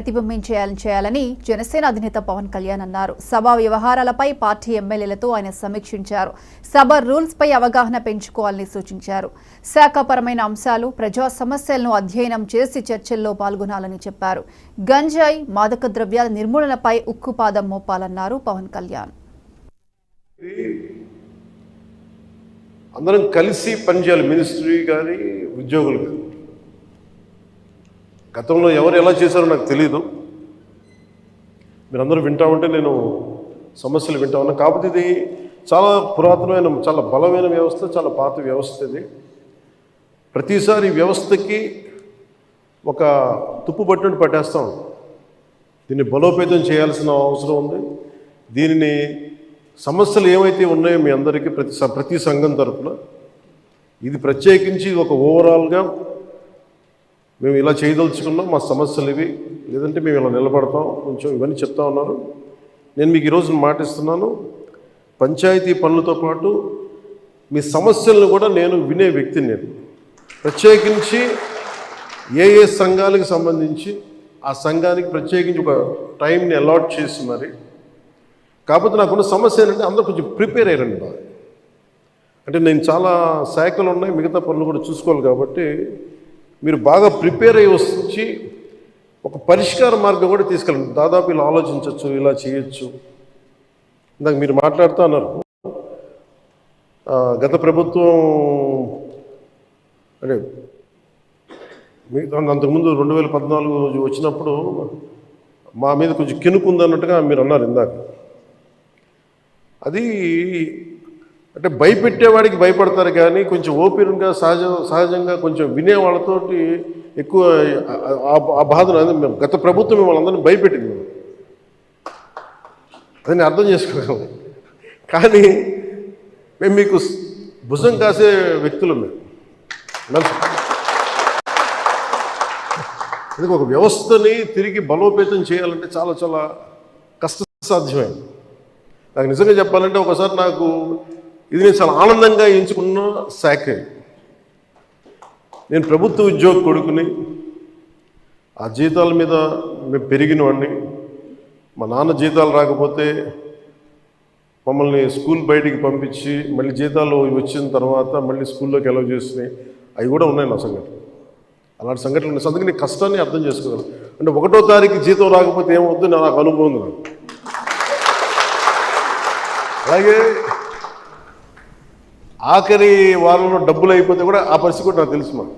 ప్రతిబింబించేయాలని జనసేన అధినేత పవన్ కళ్యాణ్ అన్నారు. సభా వ్యవహారాలపై పార్టీ ఎమ్మెల్యేలతో ఆయన సమీక్షించారు. సభ రూల్స్ పై అవగాహన పెంచుకోవాలని సూచించారు. శాఖపరమైన అంశాలు, ప్రజా సమస్యలను అధ్యయనం చేసి చర్చల్లో పాల్గొనాలని చెప్పారు. గంజాయి, మాదక ద్రవ్యాల నిర్మూలనపై ఉక్కుపాదం మోపాలన్నారు పవన్ కళ్యాణ్. అందరం కలిసి పనిచేయాలి, మినిస్ట్రీ కానీ ఉద్యోగులు కానీ. గతంలో ఎవరు ఎలా చేశారో నాకు తెలియదు. మీరందరూ వింటా ఉంటే నేను సమస్యలు వింటా ఉన్నా. కాకపోతే ఇది చాలా పురాతనమైన, చాలా బలమైన వ్యవస్థ, చాలా పాత వ్యవస్థ. ఇది ప్రతిసారి వ్యవస్థకి ఒక తుప్పు పట్టినట్టు పట్టేస్తాం. దీన్ని బలోపేతం చేయాల్సిన అవసరం ఉంది. దీనిని సమస్యలు ఏవైతే ఉన్నాయో మీ అందరికీ ప్రతి సంఘం తరఫున ఇది ప్రత్యేకించి ఒక ఓవరాల్గా మేము ఇలా చేయదలుచుకున్నాం, మా సమస్యలు ఇవి, లేదంటే మేము ఇలా నిలబడతాం, కొంచెం ఇవన్నీ చెప్తా ఉన్నారు. నేను మీకు ఈరోజు మాటిస్తున్నాను, పంచాయతీ పనులతో పాటు మీ సమస్యలను కూడా నేను వినే వ్యక్తిని. నేను ప్రత్యేకించి ఏ సంఘాలకు సంబంధించి ఆ సంఘానికి ప్రత్యేకించి ఒక టైంని అలాట్ చేసి మరి. కాకపోతే నాకున్న సమస్య ఏంటంటే అందరూ కొంచెం ప్రిపేర్ అయ్యారండి బాగా. అంటే నేను చాలా శాఖలు ఉన్నాయి, మిగతా పనులు కూడా చూసుకోవాలి. కాబట్టి మీరు బాగా ప్రిపేర్ అయ్యి వచ్చి ఒక పరిష్కార మార్గం కూడా తీసుకెళ్ళండి. దాదాపు ఇలా ఆలోచించవచ్చు, ఇలా చేయొచ్చు. ఇందాక మీరు మాట్లాడుతూ అన్నారు, గత ప్రభుత్వం అంటే అంతకుముందు 2014 వచ్చినప్పుడు మా మీద కొంచెం కెనుకుందన్నట్టుగా మీరు అన్నారు ఇందాక. అది అంటే భయపెట్టేవాడికి భయపడతారు కానీ కొంచెం ఓపెన్గా సహజంగా కొంచెం వినేవాళ్ళతోటి ఎక్కువ ఆ బాధను మేము గత ప్రభుత్వం మిమ్మల్ని అందరినీ భయపెట్టింది. దాన్ని అర్థం చేసుకోగలం. కానీ మేము మీకు భుజం కాసే వ్యక్తులు. మేము అందుకే ఒక వ్యవస్థని తిరిగి బలోపేతం చేయాలంటే చాలా చాలా కష్టసాధ్యమైంది. నాకు నిజంగా చెప్పాలంటే ఒకసారి నాకు ఇది నేను చాలా ఆనందంగా ఎంచుకున్న శాఖ. నేను ప్రభుత్వ ఉద్యోగ కొడుకుని, ఆ జీతాల మీద మేము పెరిగిన వాడిని. మా నాన్న జీతాలు రాకపోతే మమ్మల్ని స్కూల్ బయటికి పంపించి మళ్ళీ జీతాలు వచ్చిన తర్వాత మళ్ళీ స్కూల్లోకి ఎలవ్ చేసినాయి. అవి కూడా ఉన్నాయి నా సంఘటన. అలాంటి సంఘటనలు ఉన్నాయి. అందుకే నేను కష్టాన్ని అర్థం చేసుకోగలను. అంటే 1వ తారీఖు జీతం రాకపోతే ఏమవుద్దు నాకు అనుభవం ఉంది. నాకు అలాగే ఆఖరి వారంలో డబ్బులు అయిపోతే కూడా ఆ పరిస్థితి కూడా నాకు తెలుసు. మాకు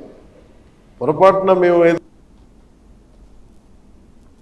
పొరపాటున మేము